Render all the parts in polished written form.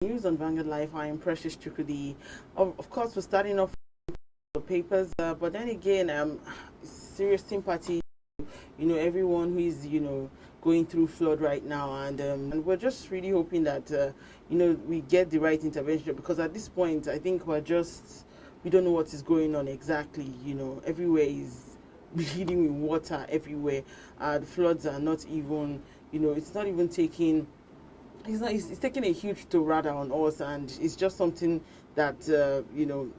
News on Vanguard Life. I am Precious Chukudi. Of course, we're starting off with the papers, but then again, serious sympathy, everyone who is, going through flood right now, and we're just really hoping that, we get the right intervention, because at this point, I think we don't know what is going on exactly. Everywhere is bleeding with water everywhere. The floods are not even, it's not even taking. It's taking a huge toll rather on us, and it's just something that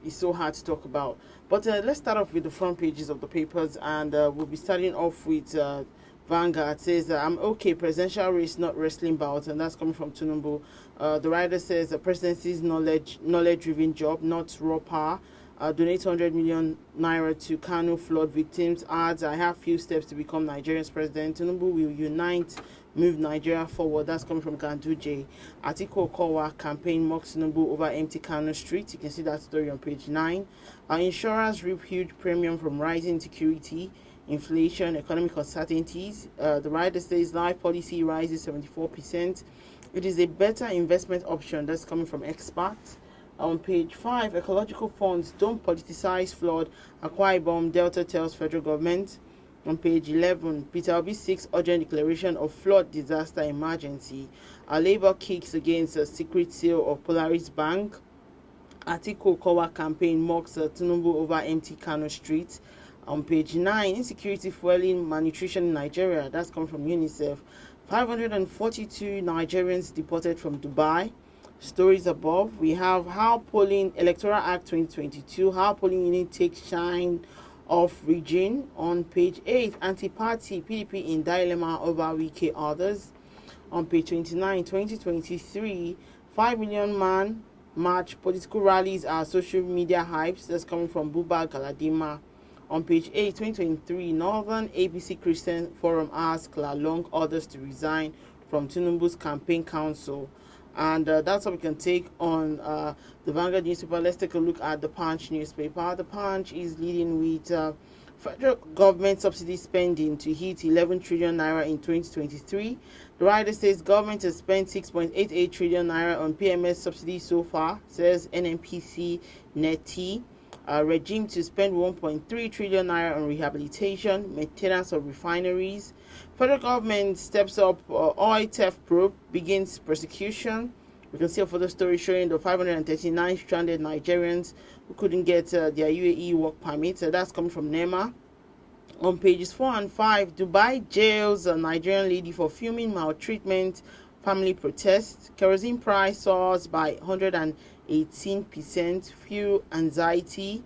is so hard to talk about. But let's start off with the front pages of the papers, and we'll be starting off with Vanguard. It says, "I'm okay, presidential race not wrestling bout," and that's coming from TINUBU. The writer says, "The presidency's knowledge-driven job, not raw power." Donate 100 million naira to Kano flood victims. Adds, "I have few steps to become Nigeria's president. Tinubu will unite, move Nigeria forward." That's coming from Ganduje. Atiku Okowa campaign mocks Tinubu over empty Kano street. You can see that story on page 9. Insurers reap huge premium from rising insecurity, inflation, economic uncertainties. The writer says life policy rises 74%. It is a better investment option. That's coming from experts. On page 5, ecological funds don't politicize flood. Akwa Ibom Delta tells federal government. On page 11, Peter Obi seeks urgent declaration of flood disaster emergency. Labour kicks against a secret sale of Polaris Bank. Atiku Okowa campaign mocks Tinubu over empty Kano streets. On page 9, insecurity fueling malnutrition in Nigeria. That's come from UNICEF. 542 Nigerians deported from Dubai. Stories above. We have how polling Electoral Act 2022, how polling unit takes shine off region. On page 8, anti-party PDP in dilemma over weaker orders. On page 29, 2023, 5 million man march, political rallies are social media hypes. That's coming from Buba Galadima. On page 8, 2023, Northern ABC Christian Forum asks long orders to resign from Tinubu's campaign council. And that's what we can take on the Vanguard newspaper. Let's take a look at the Punch newspaper. The Punch is leading with federal government subsidy spending to hit 11 trillion naira in 2023. The writer says government has spent 6.88 trillion naira on PMS subsidy so far, says NNPC NETI. Regime to spend 1.3 trillion naira on rehabilitation, maintenance of refineries. Federal government steps up oil theft probe, begins prosecution. We can see a photo story showing the 539 stranded Nigerians who couldn't get their UAE work permits. That's coming from NEMA. On pages 4 and 5, Dubai jails a Nigerian lady for filming maltreatment, family protests. Kerosene price soars by 118%, fuel anxiety.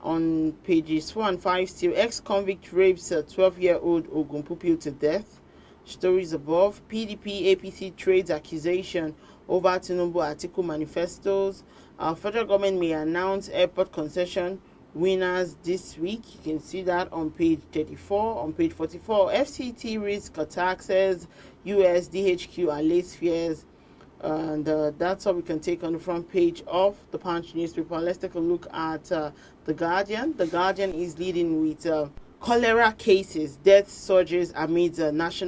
On pages 4 and 5, still ex-convict rapes a 12-year-old Ogun pupil to death. Stories above. PDP APC trades accusation over Tinubu Atiku manifestos. Our federal government may announce airport concession winners this week. You can see that on page 34. On page 44, FCT risk taxes, US, DHQ, and late fears. And that's what we can take on the front page of the Punch newspaper. Let's take a look at The Guardian. The Guardian is leading with cholera cases, death surges amid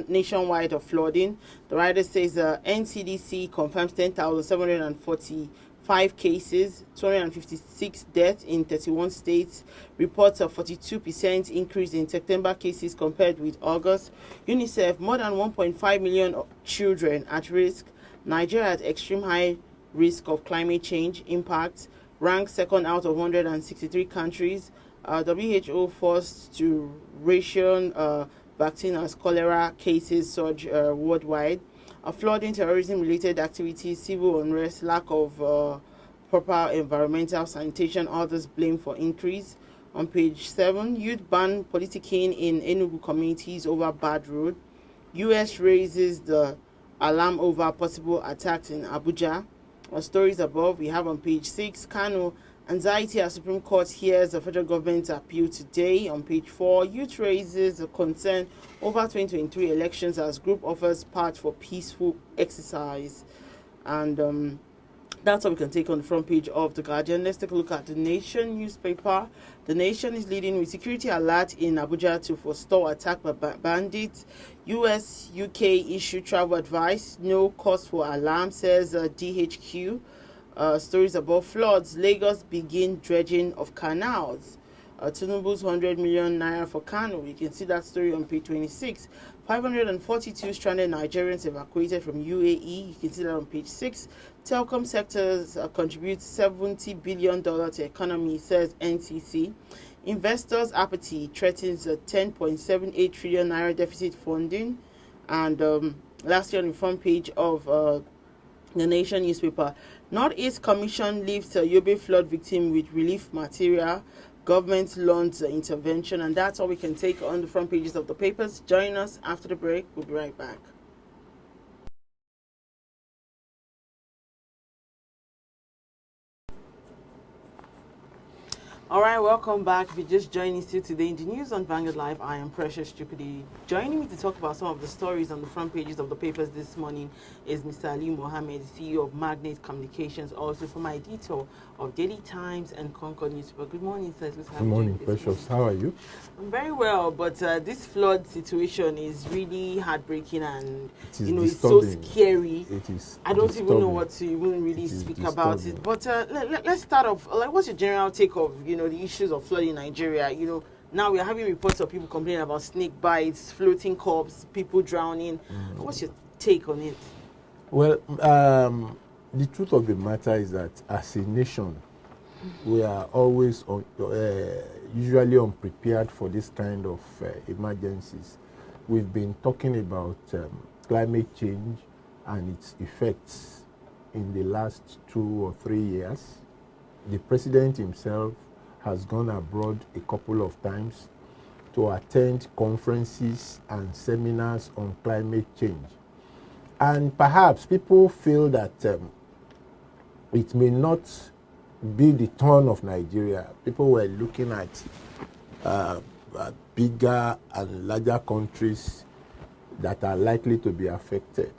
nationwide of flooding. The writer says NCDC confirms 10,745 cases, 256 deaths in 31 states, reports a 42% increase in September cases compared with August. UNICEF, more than 1.5 million children at risk. Nigeria at extreme high risk of climate change impacts, ranked second out of 163 countries. WHO forced to ration vaccine as cholera cases surge worldwide. Flooding, terrorism-related activities, civil unrest, lack of proper environmental sanitation, others blame for increase. On page 7, youth ban politicking in Enugu communities over bad road. US raises the alarm over possible attacks in Abuja. Stories above, we have on page 6, Kano, anxiety as Supreme Court hears the federal government appeal today. On page 4, youth raises a concern over 2023 elections as group offers part for peaceful exercise. And That's what we can take on the front page of The Guardian. Let's take a look at The Nation newspaper. The Nation is leading with security alert in Abuja to forestall attack by bandits. US, UK issue travel advice. No cause for alarm, says DHQ. Stories about floods. Lagos begin dredging of canals. TINUBU's 100 million naira for Kano. You can see that story on page 26. 542 stranded Nigerians evacuated from UAE. You can see that on page 6. Telecom sectors contribute $70 billion to economy, says NCC. Investors' apathy threatens a 10.78 trillion naira deficit funding. And lastly, on the front page of The Nation newspaper, Northeast Commission leaves a Yobe flood victim with relief material. Government launches intervention, and that's all we can take on the front pages of the papers. Join us after the break. We'll be right back. All right, welcome back. If you just joined us today in the news on Vanguard Live, I am Precious Chukudi. Joining me to talk about some of the stories on the front pages of the papers this morning is Mr. Ali Mohammed, CEO of Magnet Communications, also for my editor of Daily Times and Concord newspaper. Good morning, sir. Good morning, Precious. How are you? I'm very well, but this flood situation is really heartbreaking, and it's so scary. It is. I don't even know what to even really speak about it. But let's start off. Like, what's your general take of the issues of flood in Nigeria? Now we're having reports of people complaining about snake bites, floating corpses, people drowning. What's your take on it? Well, the truth of the matter is that as a nation, we are always usually unprepared for this kind of emergencies. We've been talking about climate change and its effects in the last 2 or 3 years. The president himself has gone abroad a couple of times to attend conferences and seminars on climate change. And perhaps people feel that it may not be the turn of Nigeria. People were looking at bigger and larger countries that are likely to be affected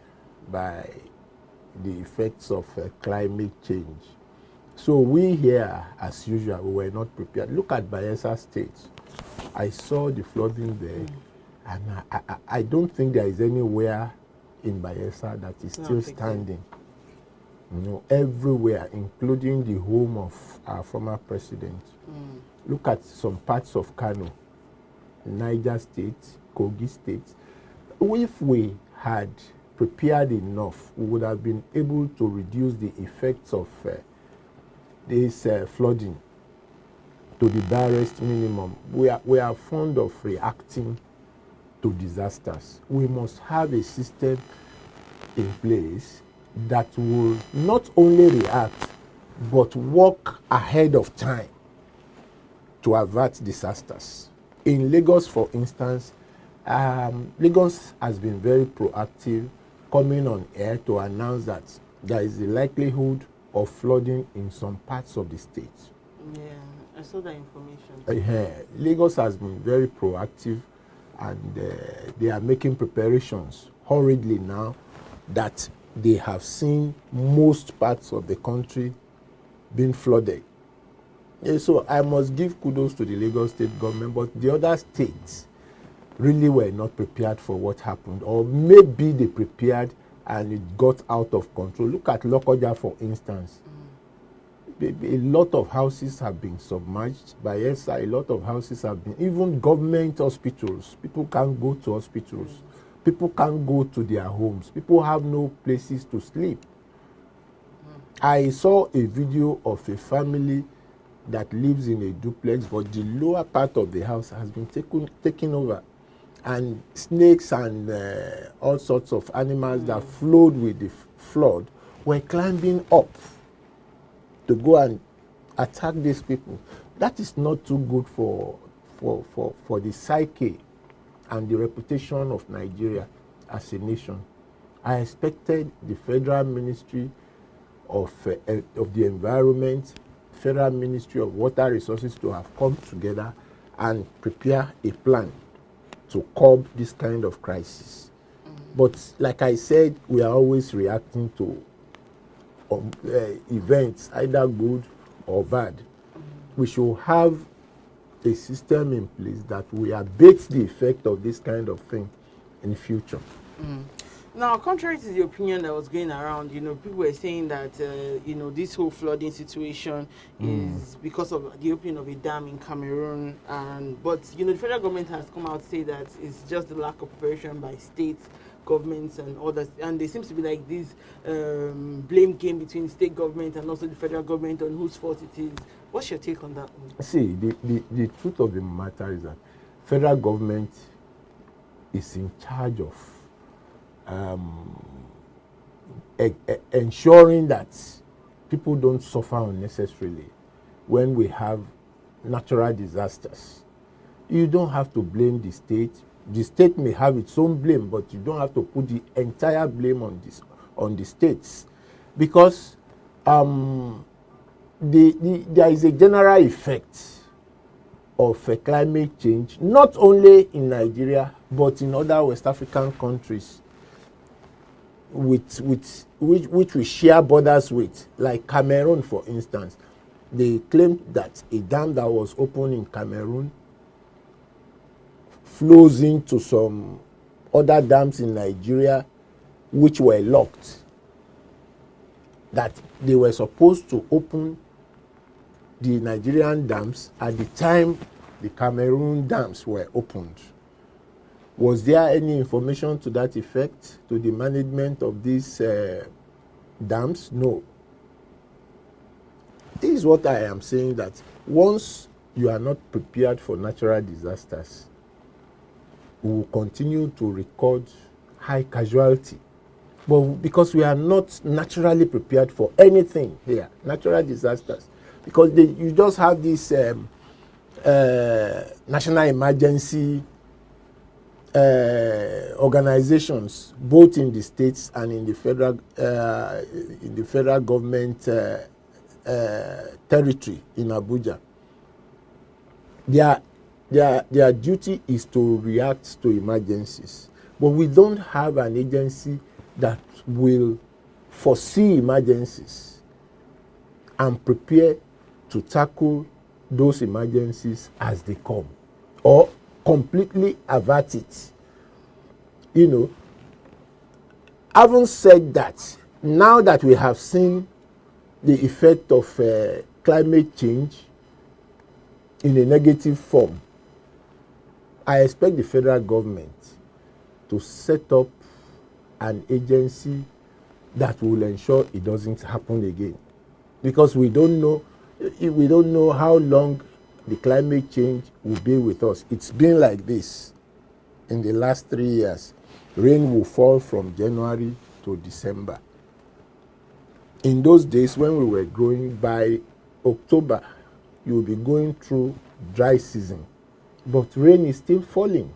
by the effects of climate change. So we here, as usual, we were not prepared. Look at Bayelsa State. I saw the flooding there, and I don't think there is anywhere in Bayelsa that is still standing. Everywhere, including the home of our former president. Look at some parts of Kano, Niger State, Kogi State. If we had prepared enough, we would have been able to reduce the effects of this flooding to the barest minimum. We are fond of reacting to disasters. We must have a system in place that will not only react but work ahead of time to avert disasters. In Lagos, for instance, Lagos has been very proactive, coming on air to announce that there is a likelihood of flooding in some parts of the state. Yeah, I saw that information. Lagos has been very proactive, and they are making preparations hurriedly now that they have seen most parts of the country being flooded. So I must give kudos to the Lagos state government, but the other states really were not prepared for what happened, or maybe they prepared and it got out of control. Look at Lokoja, for instance. A lot of houses have been submerged. Bayelsa, a lot of houses have been, even government hospitals. People can't go to hospitals. People can't go to their homes. People have no places to sleep. I saw a video of a family that lives in a duplex, but the lower part of the house has been taken over. And snakes and all sorts of animals that flowed with the flood were climbing up to go and attack these people. That is not too good for the psyche and the reputation of Nigeria as a nation. I expected the Federal Ministry of the Environment, Federal Ministry of Water Resources to have come together and prepare a plan to curb this kind of crisis. But like I said, we are always reacting to events, either good or bad. We should have a system in place that will abate the effect of this kind of thing in the future. Now, contrary to the opinion that was going around, people were saying that, this whole flooding situation is because of the opening of a dam in Cameroon. But the federal government has come out to say that it's just the lack of preparation by states, governments, and others. And there seems to be like this blame game between state government and also the federal government on whose fault it is. What's your take on that one? See, the truth of the matter is that federal government is in charge of ensuring that people don't suffer unnecessarily when we have natural disasters. You don't have to blame the state. The state may have its own blame, but you don't have to put the entire blame on the states, because there is a general effect of climate change, not only in Nigeria but in other West African countries which we share borders with, like Cameroon, for instance. They claimed that a dam that was opened in Cameroon flows into some other dams in Nigeria which were locked, that they were supposed to open the Nigerian dams at the time the Cameroon dams were opened. Was there any information to that effect to the management of these dams? No. This is what I am saying, that once you are not prepared for natural disasters, we will continue to record high casualty. But because we are not naturally prepared for anything here, natural disasters, because you just have these national emergency organizations, both in the states and in the federal government territory in Abuja. Their duty is to react to emergencies, but we don't have an agency that will foresee emergencies and prepare to tackle those emergencies as they come, or completely avert it. Having said that, now that we have seen the effect of climate change in a negative form, I expect the federal government to set up an agency that will ensure it doesn't happen again, because we don't know how long the climate change will be with us. It's been like this in the last 3 years. Rain will fall from January to December. In those days when we were growing, by October, you will be going through dry season, but rain is still falling.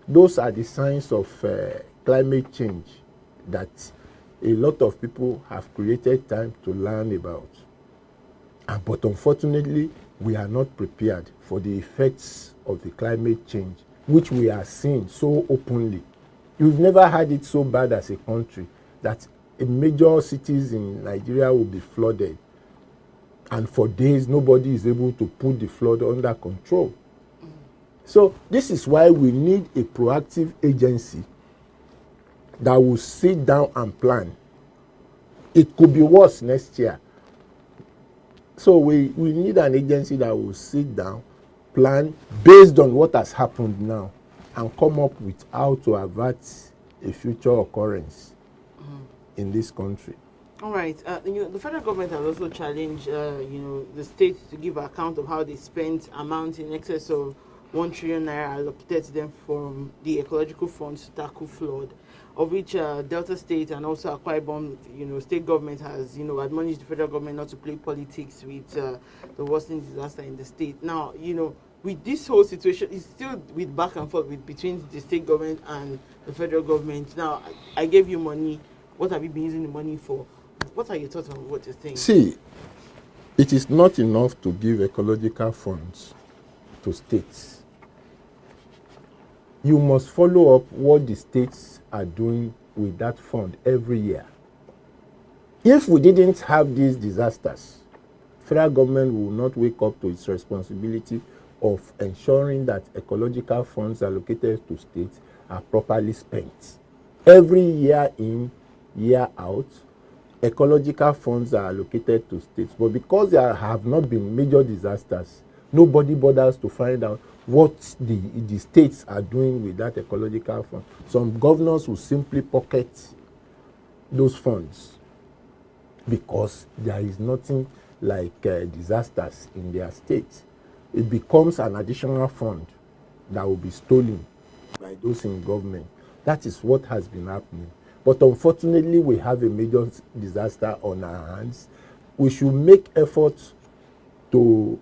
Those are the signs of climate change that a lot of people have created time to learn about. But unfortunately, we are not prepared for the effects of the climate change, which we are seeing so openly. You've never had it so bad as a country that major cities in Nigeria will be flooded, and for days nobody is able to put the flood under control. So this is why we need a proactive agency that will sit down and plan. It could be worse next year. So we need an agency that will sit down, plan based on what has happened now, and come up with how to avert a future occurrence in this country. All right. The federal government has also challenged, the states to give account of how they spent amounts in excess of 1 trillion naira allocated to them from the ecological funds to tackle flood, of which Delta State and also Akwa Ibom, state government has, admonished the federal government not to play politics with the worsening disaster in the state. Now, with this whole situation, it's still with back and forth between the state government and the federal government. Now, I gave you money. What have you been using the money for? What are your thoughts on what you're saying? See, it is not enough to give ecological funds to states. You must follow up what the states are doing with that fund every year. If we didn't have these disasters, federal government will not wake up to its responsibility of ensuring that ecological funds allocated to states are properly spent. Every year in, year out, ecological funds are allocated to states, but because there have not been major disasters, nobody bothers to find out what the states are doing with that ecological fund. Some governors will simply pocket those funds because there is nothing like disasters in their states. It becomes an additional fund that will be stolen by those in government. That is what has been happening. But unfortunately, we have a major disaster on our hands. We should make efforts to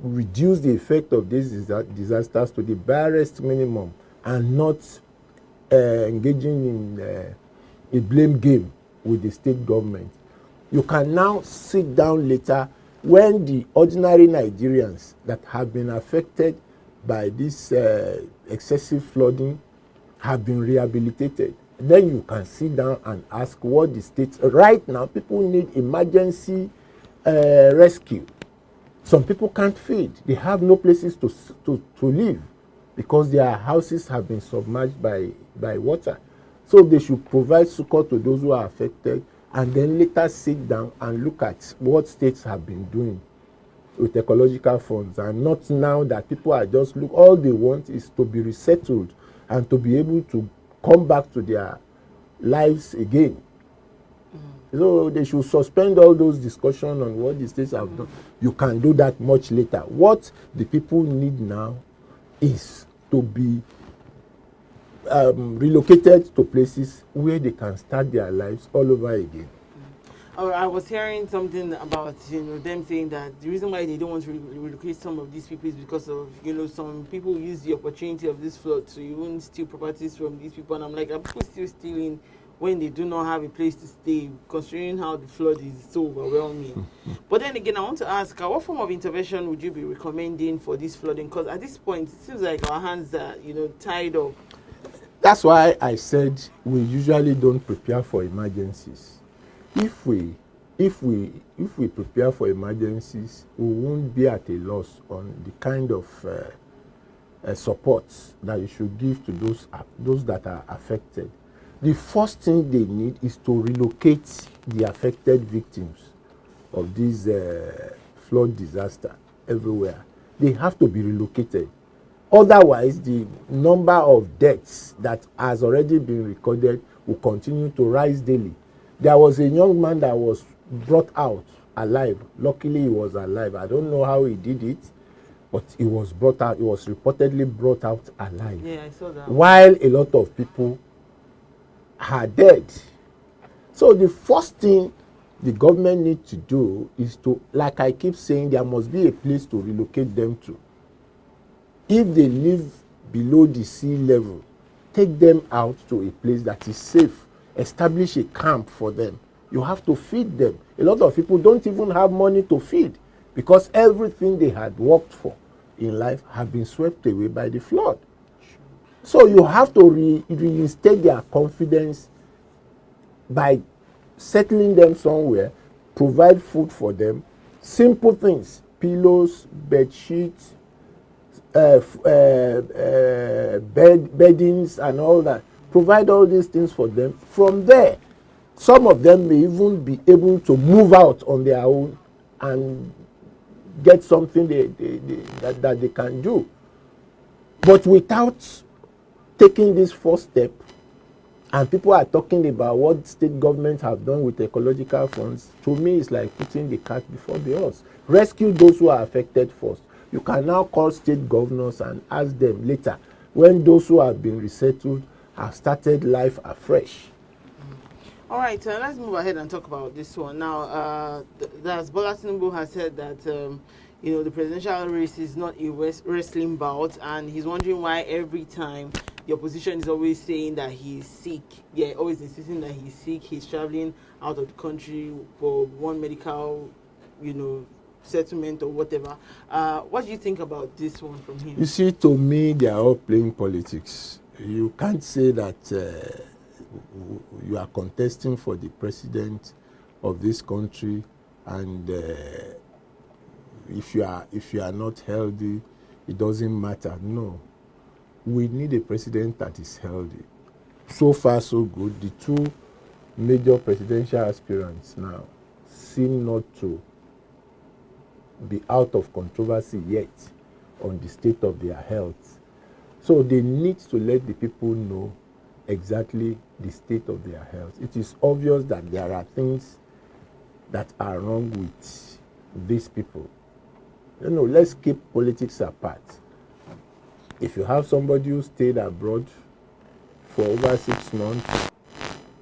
reduce the effect of these disasters to the barest minimum and not engaging in a blame game with the state government. You can now sit down later when the ordinary Nigerians that have been affected by this excessive flooding have been rehabilitated. Then you can sit down and ask what the states. Right now, people need emergency rescue. Some people can't feed. They have no places to live because their houses have been submerged by water. So they should provide succor to those who are affected and then later sit down and look at what states have been doing with ecological funds, and not now that people are just all they want is to be resettled and to be able to come back to their lives again. So they should suspend all those discussions on what the states have done. You can do that much later. What the people need now is to be relocated to places where they can start their lives all over again. I was hearing something about them saying that the reason why they don't want to relocate some of these people is because of some people use the opportunity of this flood to even steal properties from these people, and I'm like, are people still stealing when they do not have a place to stay, considering how the flood is so overwhelming? But then again, I want to ask, what form of intervention would you be recommending for this flooding? Because at this point, it seems like our hands are tied up. That's why I said we usually don't prepare for emergencies. If we prepare for emergencies, we won't be at a loss on the kind of support that you should give to those that are affected. The first thing they need is to relocate the affected victims of this flood disaster everywhere. They have to be relocated. Otherwise, the number of deaths that has already been recorded will continue to rise daily. There was a young man that was brought out alive. Luckily, he was alive. I don't know how he did it, but he was brought out. He was reportedly brought out alive. Yeah, I saw that. While a lot of people are dead. So the first thing the government needs to do is to, like I keep saying, there must be a place to relocate them to. If they live below the sea level, take them out to a place that is safe. Establish a camp for them. You have to feed them. A lot of people don't even have money to feed because everything they had worked for in life have been swept away by the flood. So you have to reinstate their confidence by settling them somewhere, provide food for them, simple things, pillows, bed sheets, beddings and all that. Provide all these things for them. From there, some of them may even be able to move out on their own and get something that they can do. But without taking this first step, and people are talking about what state governments have done with ecological funds, to me it's like putting the cart before the horse. Rescue those who are affected first. You can now call state governors and ask them later, when those who have been resettled have started life afresh. All right, let's move ahead and talk about this one. Now, as Bola TINUBU has said that, the presidential race is not a wrestling bout, and he's wondering why every time the opposition is always saying that he's sick. Yeah, always insisting that he's sick, he's traveling out of the country for one medical, settlement or whatever. What do you think about this one from him? You see, to me, they are all playing politics. You can't say that you are contesting for the president of this country, and if you are not healthy, it doesn't matter. No, we need a president that is healthy. So far, so good. The two major presidential aspirants now seem not to be out of controversy yet on the state of their health. So they need to let the people know exactly the state of their health. It is obvious that there are things that are wrong with these people. Let's keep politics apart. If you have somebody who stayed abroad for over 6 months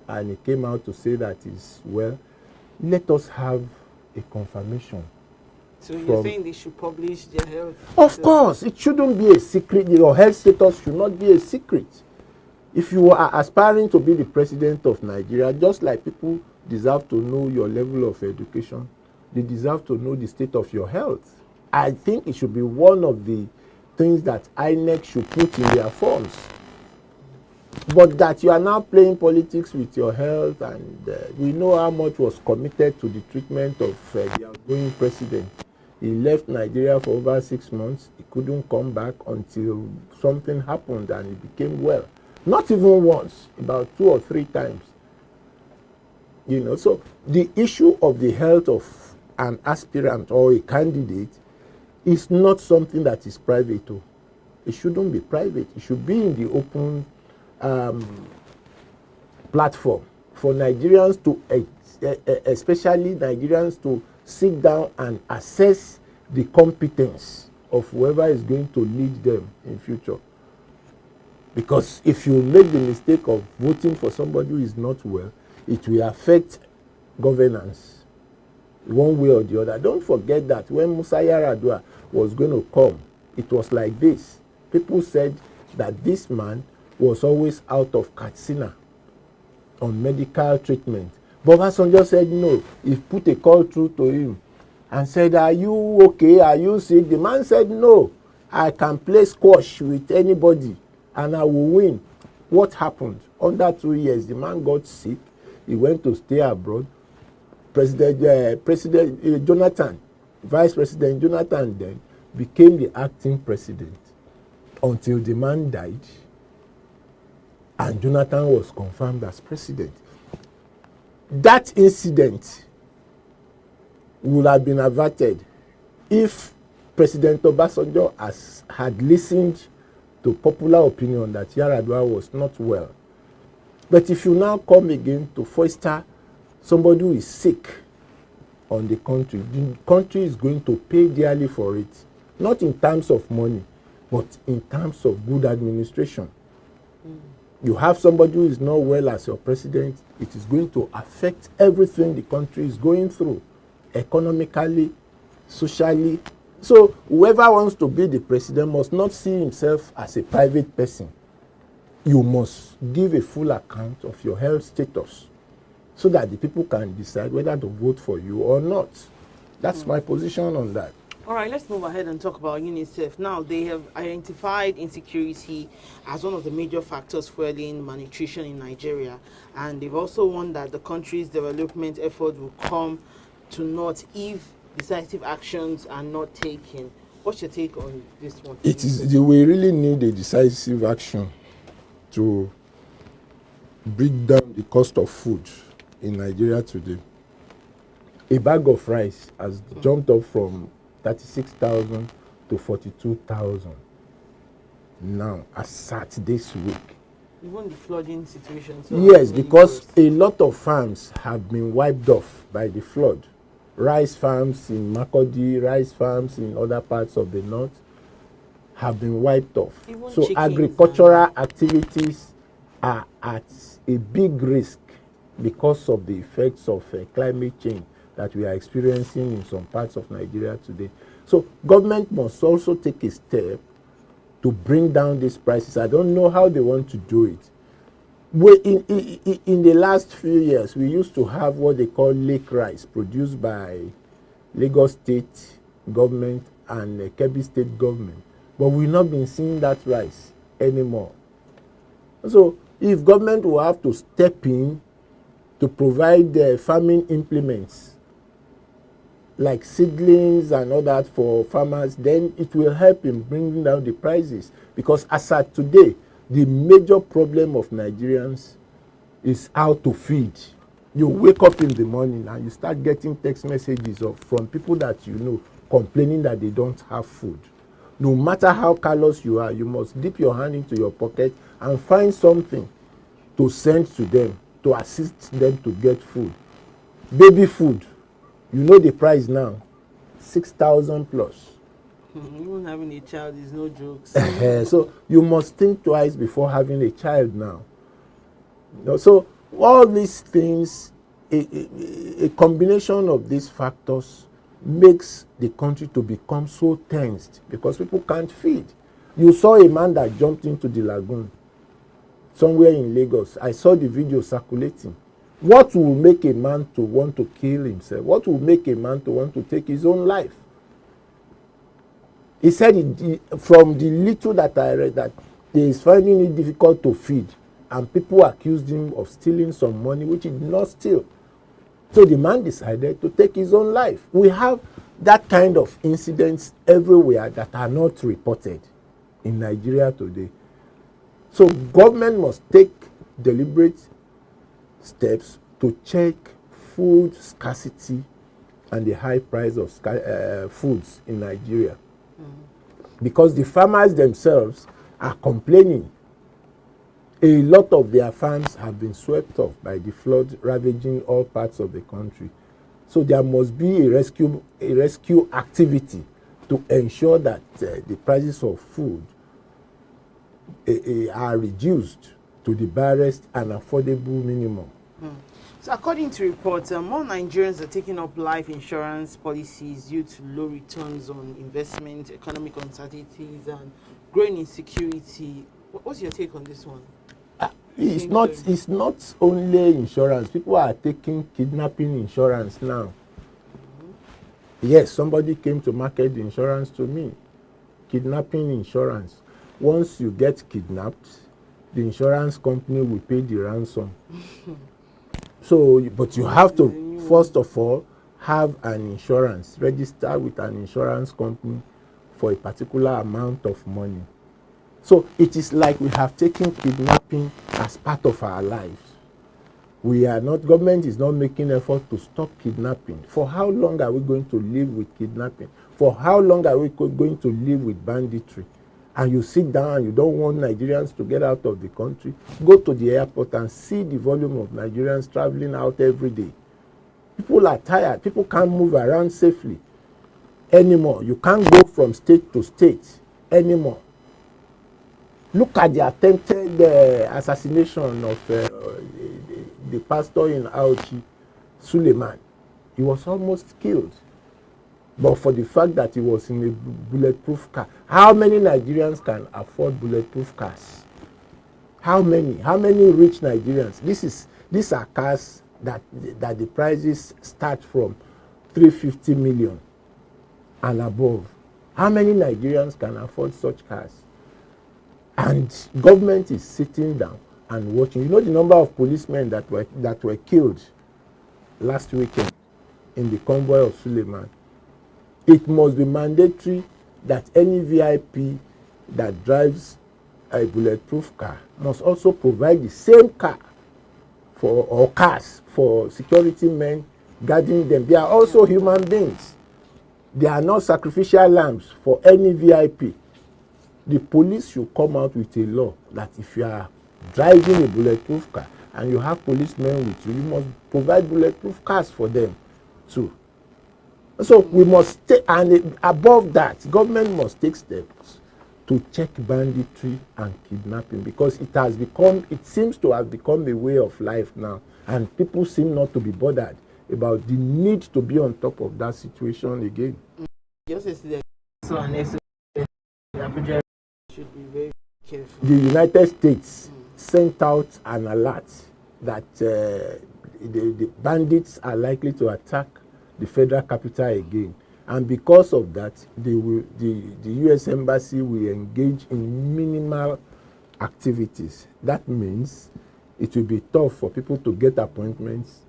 and he came out to say that he's well, let us have a confirmation. So you're saying they should publish their health? Of course, it shouldn't be a secret. Your health status should not be a secret. If you are aspiring to be the president of Nigeria, just like people deserve to know your level of education, they deserve to know the state of your health. I think it should be one of the things that INEC should put in their forms. But that you are now playing politics with your health, and we know how much was committed to the treatment of the outgoing president. He left Nigeria for over 6 months. He couldn't come back until something happened and he became well. Not even once, about 2 or 3 times. So the issue of the health of an aspirant or a candidate is not something that is private. It shouldn't be private. It should be in the open platform for Nigerians to, especially Nigerians, to sit down and assess the competence of whoever is going to lead them in future. Because if you make the mistake of voting for somebody who is not well, it will affect governance one way or the other. Don't forget that when Musa Yar'Adua was going to come, it was like this. People said that this man was always out of Katsina on medical treatment. But Obasanjo said no. He put a call through to him and said, "Are you okay? Are you sick?" The man said, "No, I can play squash with anybody and I will win." What happened? Under 2 years, the man got sick. He went to stay abroad. President Jonathan, Vice President Jonathan then became the acting president until the man died and Jonathan was confirmed as president. That incident would have been averted if President Obasanjo had listened to popular opinion that Yar'Adua was not well. But if you now come again to foster somebody who is sick on the country is going to pay dearly for it, not in terms of money, but in terms of good administration. You have somebody who is not well as your president, it is going to affect everything the country is going through, economically, socially. So whoever wants to be the president must not see himself as a private person. You must give a full account of your health status so that the people can decide whether to vote for you or not. That's my position on that. All right, let's move ahead and talk about UNICEF. Now, they have identified insecurity as one of the major factors fueling malnutrition in Nigeria. And they've also warned that the country's development efforts will come to naught if decisive actions are not taken. What's your take on this one? We really need a decisive action to bring down the cost of food in Nigeria today. A bag of rice has jumped up from 36,000 to 42,000 now, as at this week. Even the flooding situation. Yes, because a lot of farms have been wiped off by the flood. Rice farms in Makurdi, rice farms in other parts of the north have been wiped off. Even so chickens, agricultural activities are at a big risk because of the effects of climate change that we are experiencing in some parts of Nigeria today. So government must also take a step to bring down these prices. I don't know how they want to do it. In the last few years, we used to have what they call lake rice produced by Lagos State government and Kebbi State government. But we've not been seeing that rice anymore. So if government will have to step in to provide farming implements like seedlings and all that for farmers, then it will help in bringing down the prices. Because as at today, the major problem of Nigerians is how to feed. You wake up in the morning and you start getting text messages from people that you know complaining that they don't have food. No matter how callous you are, you must dip your hand into your pocket and find something to send to them to assist them to get food. Baby food, you know the price now, 6,000 plus. Even having a child is no jokes. So you must think twice before having a child now. You know, so all these things, a combination of these factors makes the country to become so tensed because people can't feed. You saw a man that jumped into the lagoon somewhere in Lagos. I saw the video circulating. What will make a man to want to kill himself? What will make a man to want to take his own life? He said from the little that I read that he is finding it difficult to feed, and people accused him of stealing some money which he did not steal. So the man decided to take his own life. We have that kind of incidents everywhere that are not reported in Nigeria today. So government must take deliberate steps to check food scarcity and the high price of foods in Nigeria. Because the farmers themselves are complaining. A lot of their farms have been swept off by the flood ravaging all parts of the country. So there must be a rescue activity to ensure that the prices of food are reduced to the barest and affordable minimum. So according to reports, more Nigerians are taking up life insurance policies due to low returns on investment, economic uncertainties, and growing insecurity. What's your take on this one? It's not only insurance. People are taking kidnapping insurance now. Yes, somebody came to market the insurance to me. Kidnapping insurance. Once you get kidnapped, the insurance company will pay the ransom. So, but you have to, first of all, have an insurance, register with an insurance company for a particular amount of money. So it is like we have taken kidnapping as part of our lives. Government is not making effort to stop kidnapping. For how long are we going to live with kidnapping? For how long are we going to live with banditry? And you sit down and you don't want Nigerians to get out of the country, go to the airport and see the volume of Nigerians traveling out every day. People are tired. People can't move around safely anymore. You can't go from state to state anymore. Look at the attempted assassination of the pastor in Auchi, Suleiman. He was almost killed. But for the fact that he was in a bulletproof car. How many Nigerians can afford bulletproof cars? How many? How many rich Nigerians? These are cars that the prices start from 350 million and above. How many Nigerians can afford such cars? And government is sitting down and watching. You know the number of policemen that were killed last weekend in the convoy of Suleiman. It must be mandatory that any VIP that drives a bulletproof car must also provide the same car or cars for security men guarding them. They are also human beings. They are not sacrificial lambs for any VIP. The police should come out with a law that if you are driving a bulletproof car and you have policemen with you, you must provide bulletproof cars for them too. So we must take, and above that, government must take steps to check banditry and kidnapping, because it seems to have become a way of life now, and people seem not to be bothered about the need to be on top of that situation again. Just yesterday, so an Abuja should be very careful. The United States sent out an alert that the bandits are likely to attack the federal capital again, and because of that, the U.S. Embassy will engage in minimal activities. That means it will be tough for people to get appointments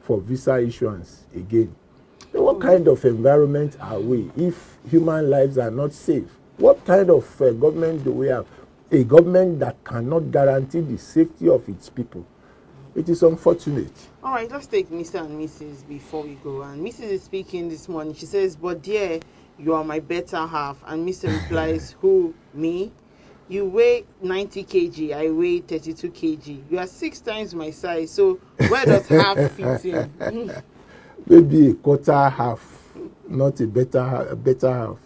for visa issuance again. What kind of environment are we if human lives are not safe? What kind of government do we have? A government that cannot guarantee the safety of its people. It is unfortunate. All right, let's take Mr. and Mrs. before we go. And Mrs. is speaking this morning. She says, "But dear, you are my better half." And Mr. replies, "Who, me? You weigh 90 kg, I weigh 32 kg. You are 6 times my size, so where does half fit in?" Maybe a quarter half, not a better half.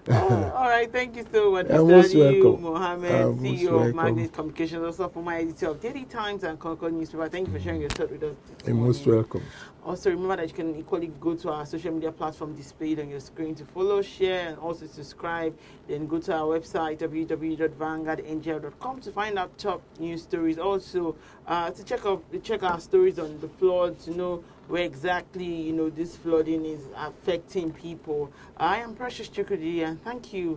All right, thank you so much, You're Mr. most Aliyu welcome. Mohammed, CEO of welcome. Magnet Communications, also former editor of Daily Times and Concord Newspaper. Thank you for sharing your thought with us this You're most morning. welcome. Also, remember that you can equally go to our social media platform displayed on your screen to follow, share, and also subscribe. Then go to our website, www.vanguardngl.com, to find out top news stories. Also, to check our stories on the flood, to know where exactly this flooding is affecting people. I am Precious Chukwudi, and thank you